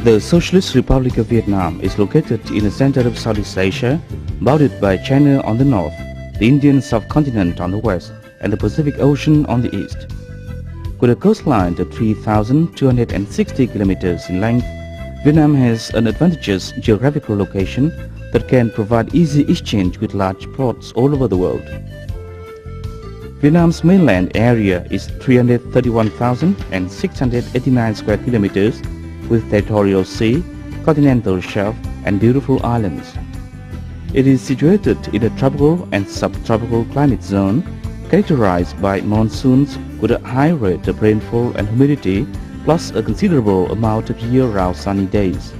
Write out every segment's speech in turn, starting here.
The Socialist Republic of Vietnam is located in the center of Southeast Asia, bounded by China on the north, the Indian subcontinent on the west, and the Pacific Ocean on the east. With a coastline of 3,260 kilometers in length, Vietnam has an advantageous geographical location that can provide easy exchange with large ports all over the world. Vietnam's mainland area is 331,689 square kilometers with territorial sea, continental shelf and beautiful islands. It is situated in a tropical and subtropical climate zone characterized by monsoons with a high rate of rainfall and humidity plus a considerable amount of year-round sunny days.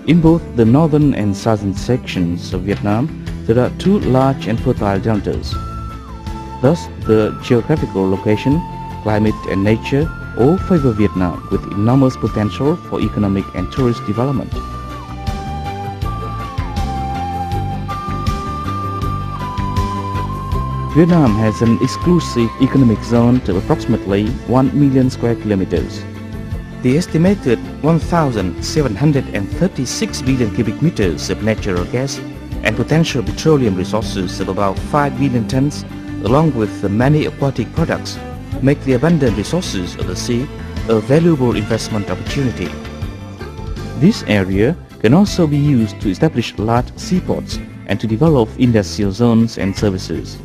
In both the northern and southern sections of Vietnam, there are two large and fertile deltas. Thus, the geographical location, climate and nature all favor Vietnam with enormous potential for economic and tourist development. Vietnam has an exclusive economic zone of approximately 1 million square kilometers. The estimated 1,736 billion cubic meters of natural gas and potential petroleum resources of about 5 billion tons, along with the many aquatic products, make the abundant resources of the sea a valuable investment opportunity. This area can also be used to establish large seaports and to develop industrial zones and services.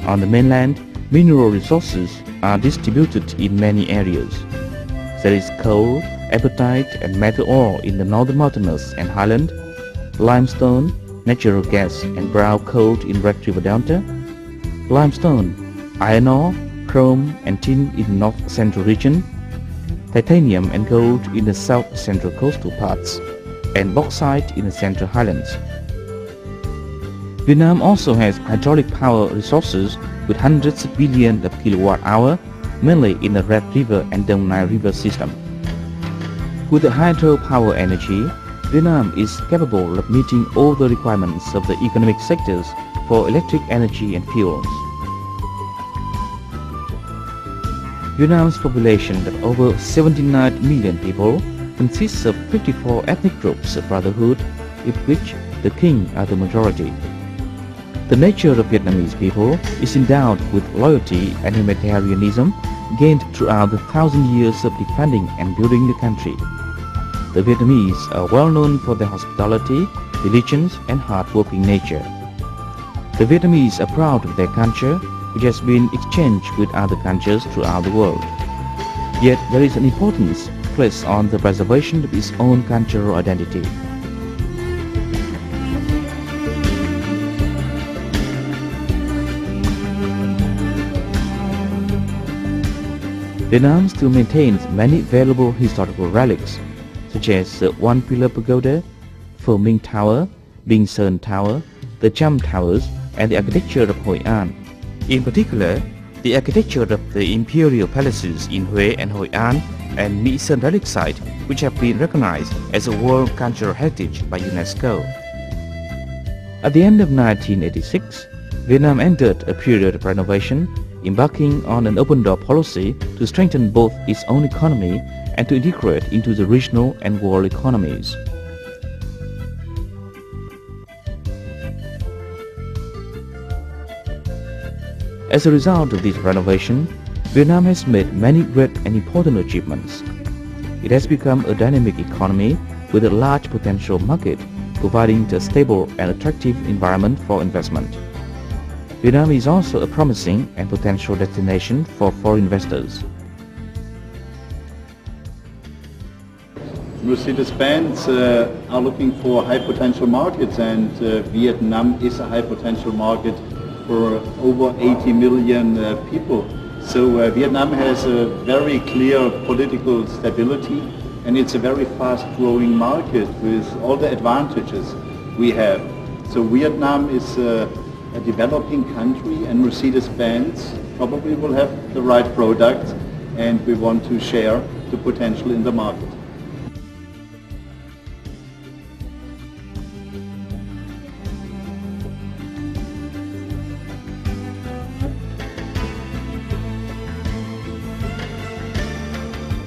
On the mainland, mineral resources are distributed in many areas. There is coal, apatite and metal ore in the northern mountainous and highland, limestone, natural gas and brown coal in Red River Delta, limestone, iron ore, chrome and tin in the north-central region, titanium and gold in the south-central coastal parts, and bauxite in the central highlands. Vietnam also has hydraulic power resources with hundreds of billions of kilowatt-hour, mainly in the Red River and Dong Nai River system. With the hydropower energy, Vietnam is capable of meeting all the requirements of the economic sectors for electric energy and fuels. Vietnam's population of over 79 million people consists of 54 ethnic groups of brotherhood, of which the King are the majority. The nature of Vietnamese people is endowed with loyalty and humanitarianism gained throughout the 1,000 years of defending and building the country. The Vietnamese are well known for their hospitality, diligence and hard-working nature. The Vietnamese are proud of their culture, which has been exchanged with other cultures throughout the world. Yet there is an importance placed on the preservation of its own cultural identity. Vietnam still maintains many valuable historical relics, such as the One Pillar Pagoda, Pho Minh Tower, Binh Sơn Tower, the Cham Towers, and the architecture of Hoi An. In particular, the architecture of the imperial palaces in Hue and Hoi An and My Sơn relic site, which have been recognized as a World Cultural Heritage by UNESCO. At the end of 1986, Vietnam entered a period of renovation, embarking on an open-door policy to strengthen both its own economy and to integrate into the regional and world economies. As a result of this renovation, Vietnam has made many great and important achievements. It has become a dynamic economy with a large potential market, providing a stable and attractive environment for investment. Vietnam is also a promising and potential destination for foreign investors. Mercedes-Benz are looking for high potential markets, and Vietnam is a high potential market for over 80 million people. So Vietnam has a very clear political stability, and it's a very fast growing market with all the advantages we have. So Vietnam is a developing country, and Mercedes-Benz probably will have the right product, and we want to share the potential in the market.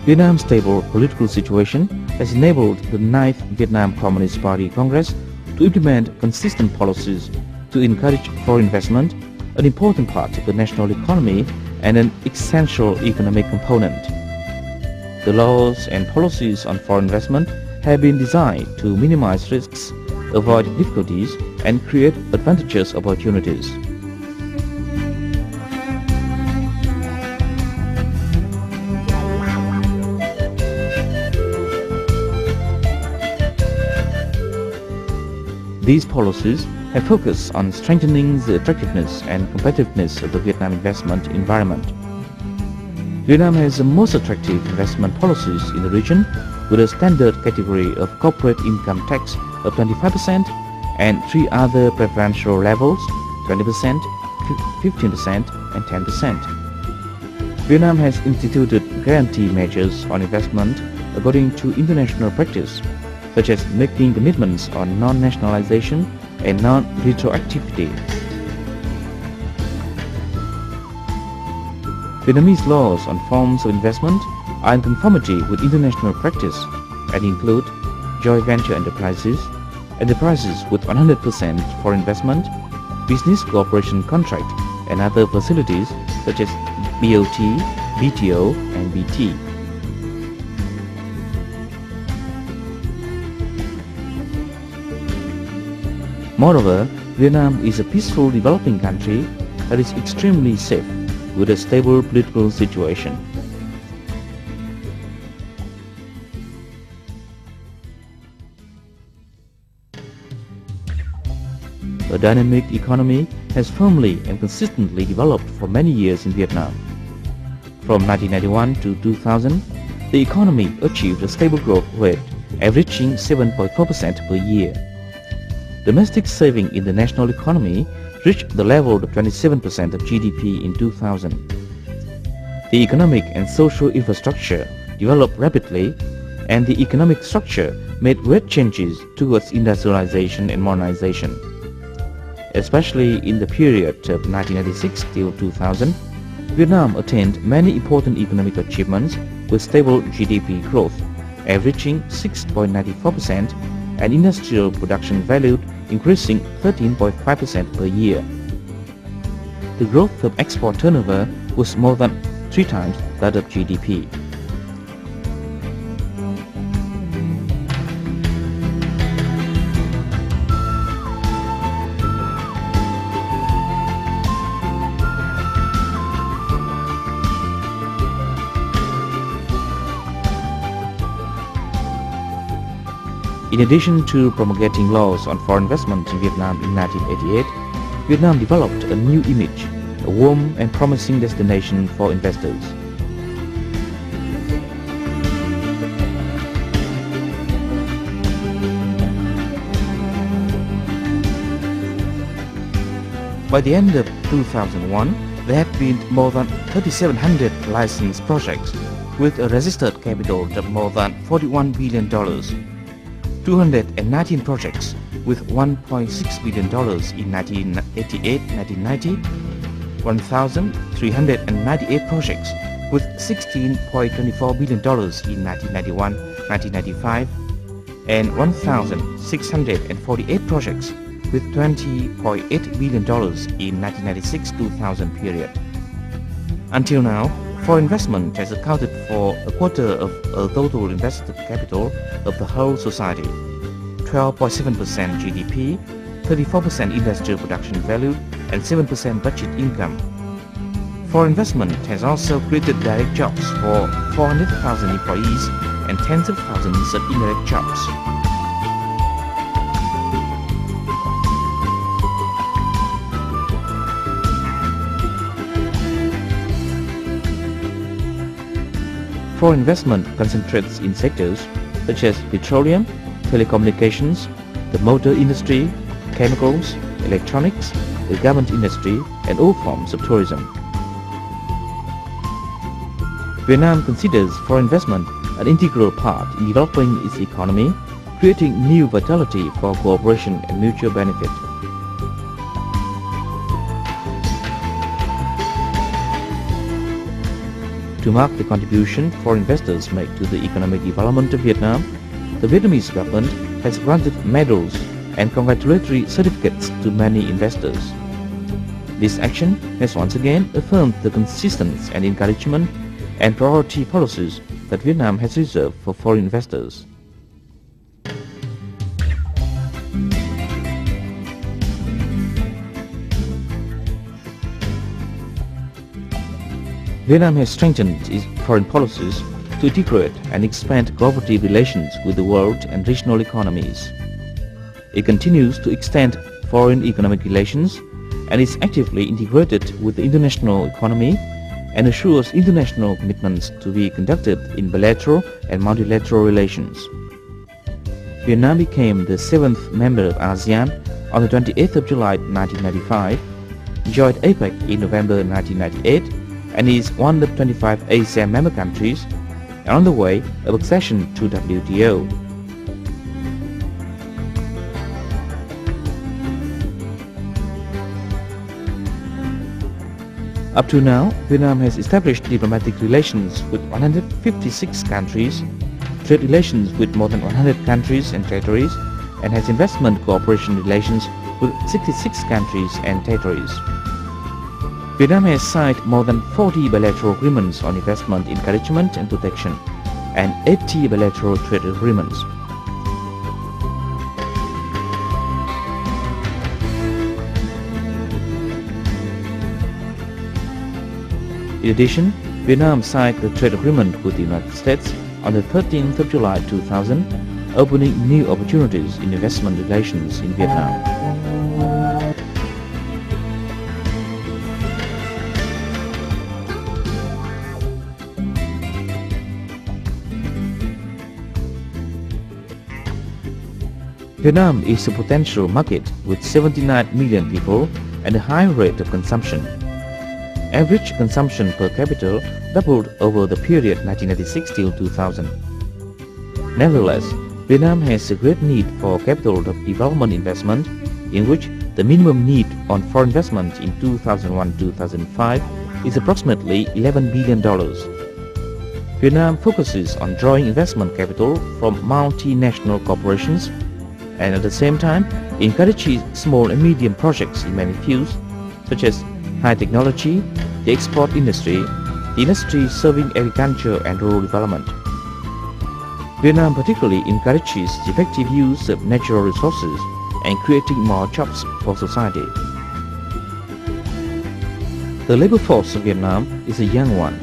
Vietnam's stable political situation has enabled the 9th Vietnam Communist Party Congress to implement consistent policies to encourage foreign investment, an important part of the national economy and an essential economic component. The laws and policies on foreign investment have been designed to minimize risks, avoid difficulties, and create advantageous opportunities. These policies have focused on strengthening the attractiveness and competitiveness of the Vietnam investment environment. Vietnam has the most attractive investment policies in the region, with a standard category of corporate income tax of 25% and 3 other preferential levels, 20%, 15% and 10%. Vietnam has instituted guarantee measures on investment according to international practice, such as making commitments on non-nationalization and non-retroactivity. Vietnamese laws on forms of investment are in conformity with international practice and include joint venture enterprises, enterprises with 100% for investment, business cooperation contract, and other facilities such as BOT, BTO, and BT. Moreover, Vietnam is a peaceful developing country that is extremely safe with a stable political situation. A dynamic economy has firmly and consistently developed for many years in Vietnam. From 1991 to 2000, the economy achieved a stable growth rate averaging 7.4% per year. Domestic saving in the national economy reached the level of 27% of GDP in 2000. The economic and social infrastructure developed rapidly, and the economic structure made great changes towards industrialization and modernization. Especially in the period of 1996 till 2000, Vietnam attained many important economic achievements with stable GDP growth, averaging 6.94%, and industrial production value increasing 13.5% per year. The growth of export turnover was more than 3 times that of GDP. In addition to promulgating laws on foreign investment in Vietnam in 1988, Vietnam developed a new image, a warm and promising destination for investors. By the end of 2001, there had been more than 3,700 licensed projects with a registered capital of more than $41 billion. 219 projects with $1.6 billion in 1988-1990, 1,398 projects with $16.24 billion in 1991-1995, and 1,648 projects with $20.8 billion in 1996-2000 period. Until now, foreign investment has accounted for a quarter of the total invested capital of the whole society, 12.7% GDP, 34% industrial production value, and 7% budget income. Foreign investment has also created direct jobs for 400,000 employees and tens of thousands of indirect jobs. Foreign investment concentrates in sectors such as petroleum, telecommunications, the motor industry, chemicals, electronics, the garment industry, and all forms of tourism. Vietnam considers foreign investment an integral part in developing its economy, creating new vitality for cooperation and mutual benefit. To mark the contribution foreign investors make to the economic development of Vietnam, the Vietnamese government has granted medals and congratulatory certificates to many investors. This action has once again affirmed the consistency and encouragement and priority policies that Vietnam has reserved for foreign investors. Vietnam has strengthened its foreign policies to integrate and expand cooperative relations with the world and regional economies. It continues to extend foreign economic relations and is actively integrated with the international economy and assures international commitments to be conducted in bilateral and multilateral relations. Vietnam became the 7th member of ASEAN on the 28th of July 1995, joined APEC in November 1998, and is one of 25 ASEAN member countries and on the way of accession to WTO. Up to now, Vietnam has established diplomatic relations with 156 countries, trade relations with more than 100 countries and territories, and has investment cooperation relations with 66 countries and territories. Vietnam has signed more than 40 bilateral agreements on investment encouragement and protection, and 80 bilateral trade agreements. In addition, Vietnam signed the trade agreement with the United States on the 13th of July 2000, opening new opportunities in investment relations in Vietnam. Vietnam is a potential market with 79 million people and a high rate of consumption. Average consumption per capita doubled over the period 1996 till 2000. Nevertheless, Vietnam has a great need for capital development investment, in which the minimum need on foreign investment in 2001-2005 is approximately $11 billion. Vietnam focuses on drawing investment capital from multinational corporations and at the same time encourages small and medium projects in many fields such as high technology, the export industry, the industry serving agriculture and rural development. Vietnam particularly encourages the effective use of natural resources and creating more jobs for society. The labor force of Vietnam is a young one.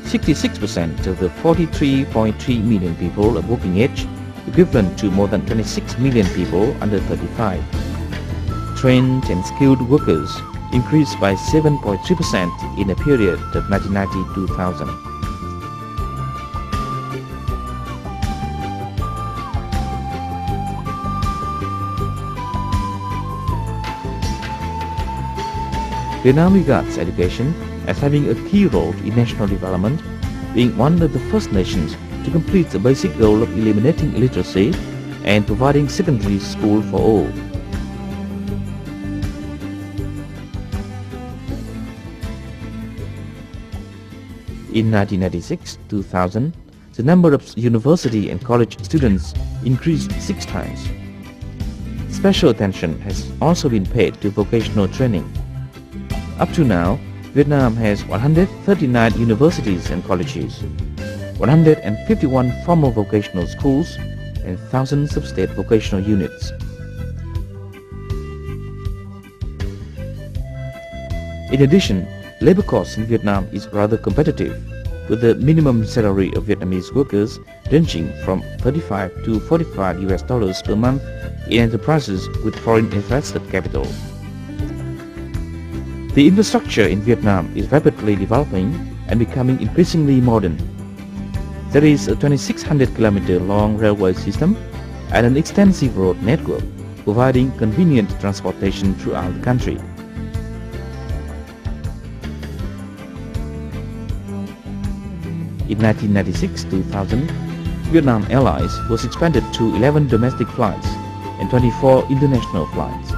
66% of the 43.3 million people of working age, equivalent to more than 26 million people under 35. Trained and skilled workers increased by 7.3% in a period of 1990-2000. Vietnam regards education as having a key role in national development, being one of the first nations to complete the basic goal of eliminating illiteracy and providing secondary school for all. In 1996-2000, the number of university and college students increased 6 times. Special attention has also been paid to vocational training. Up to now, Vietnam has 139 universities and colleges, 151 formal vocational schools, and thousands of state vocational units. In addition, labor cost in Vietnam is rather competitive, with the minimum salary of Vietnamese workers ranging from $35 to $45 per month in enterprises with foreign invested capital. The infrastructure in Vietnam is rapidly developing and becoming increasingly modern. There is a 2,600-kilometer long railway system and an extensive road network, providing convenient transportation throughout the country. In 1996-2000, Vietnam Airlines was expanded to 11 domestic flights and 24 international flights.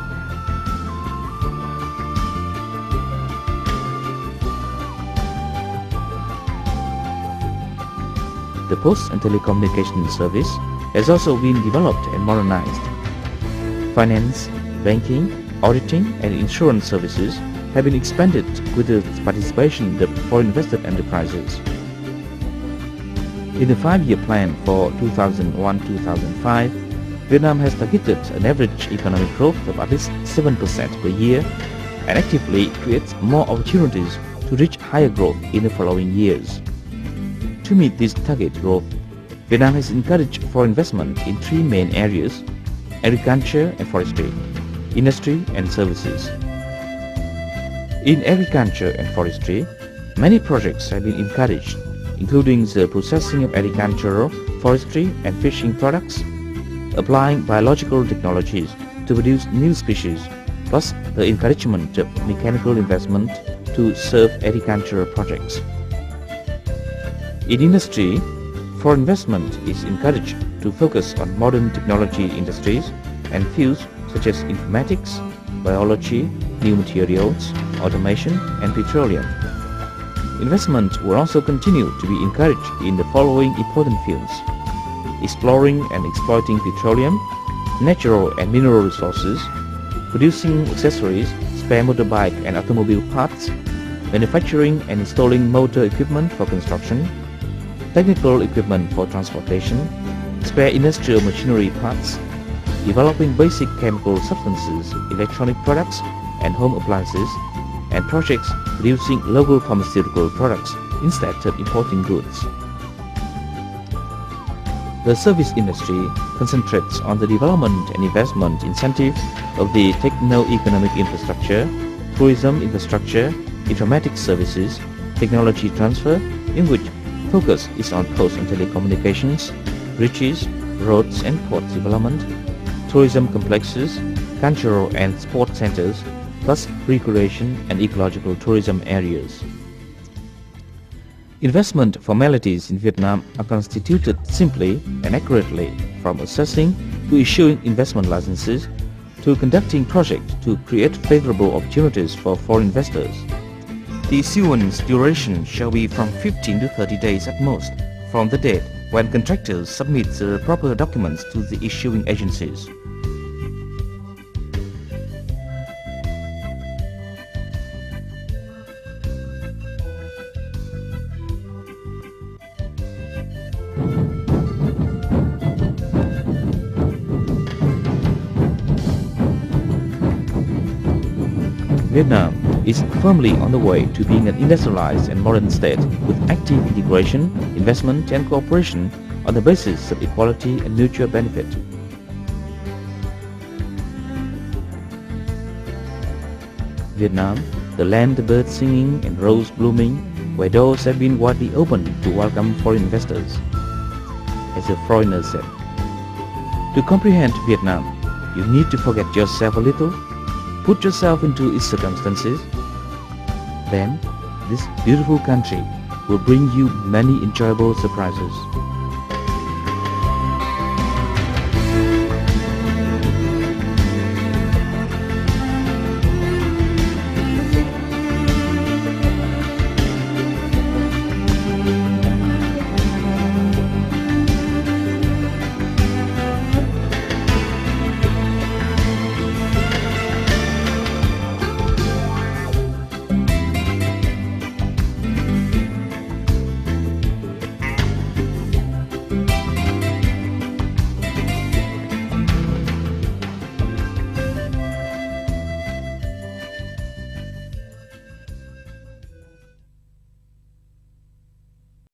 The post and telecommunications service has also been developed and modernized. Finance, banking, auditing and insurance services have been expanded with the participation of foreign invested enterprises. In the 5-year plan for 2001-2005, Vietnam has targeted an average economic growth of at least 7% per year and actively creates more opportunities to reach higher growth in the following years. To meet this target growth, Vietnam has encouraged foreign investment in 3 main areas: agriculture and forestry, industry and services. In agriculture and forestry, many projects have been encouraged, including the processing of agricultural, forestry and fishing products, applying biological technologies to produce new species, plus the encouragement of mechanical investment to serve agricultural projects. In industry, foreign investment is encouraged to focus on modern technology industries and fields such as informatics, biology, new materials, automation and petroleum. Investment will also continue to be encouraged in the following important fields: exploring and exploiting petroleum, natural and mineral resources, producing accessories, spare motorbike and automobile parts, manufacturing and installing motor equipment for construction, technical equipment for transportation, spare industrial machinery parts, developing basic chemical substances, electronic products and home appliances, and projects producing local pharmaceutical products instead of importing goods. The service industry concentrates on the development and investment incentive of the techno-economic infrastructure, tourism infrastructure, informatics services, technology transfer, in which focus is on post and telecommunications, bridges, roads and ports development, tourism complexes, cultural and sports centers, plus recreation and ecological tourism areas. Investment formalities in Vietnam are constituted simply and accurately, from assessing to issuing investment licenses to conducting projects to create favorable opportunities for foreign investors. The issuance duration shall be from 15 to 30 days at most from the date when contractors submit the proper documents to the issuing agencies. Vietnam is firmly on the way to being an industrialized and modern state with active integration, investment and cooperation on the basis of equality and mutual benefit. Vietnam, the land of birds singing and rose blooming, where doors have been widely opened to welcome foreign investors. As a foreigner said, to comprehend Vietnam, you need to forget yourself a little, put yourself into its circumstances. Then, this beautiful country will bring you many enjoyable surprises.